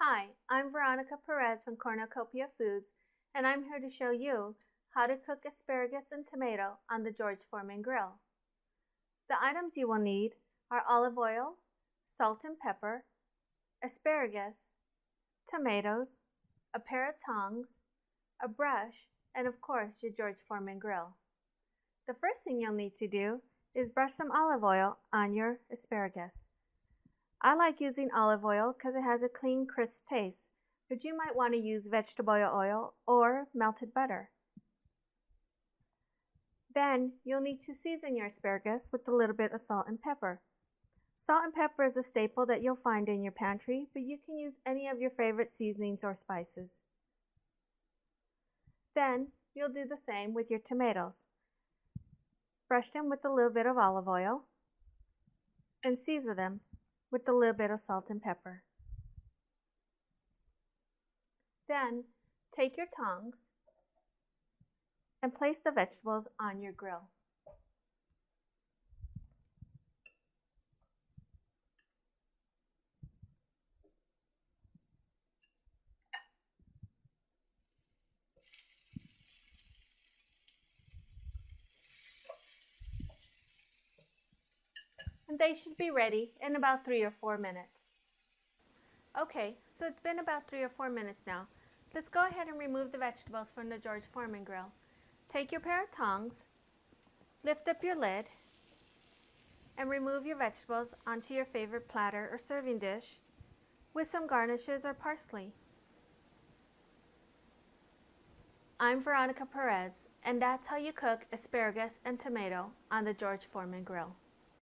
Hi, I'm Veronica Perez from Cornucopia Foods, and I'm here to show you how to cook asparagus and tomato on the George Foreman Grill. The items you will need are olive oil, salt and pepper, asparagus, tomatoes, a pair of tongs, a brush, and of course your George Foreman Grill. The first thing you'll need to do is brush some olive oil on your asparagus. I like using olive oil because it has a clean, crisp taste, but you might want to use vegetable oil or melted butter. Then you'll need to season your asparagus with a little bit of salt and pepper. Salt and pepper is a staple that you'll find in your pantry, but you can use any of your favorite seasonings or spices. Then you'll do the same with your tomatoes. Brush them with a little bit of olive oil and season them with a little bit of salt and pepper. Then take your tongs and place the vegetables on your grill. And they should be ready in about 3 or 4 minutes. Okay, so it's been about 3 or 4 minutes now. Let's go ahead and remove the vegetables from the George Foreman Grill. Take your pair of tongs, lift up your lid, and remove your vegetables onto your favorite platter or serving dish with some garnishes or parsley. I'm Veronica Perez, and that's how you cook asparagus and tomato on the George Foreman Grill.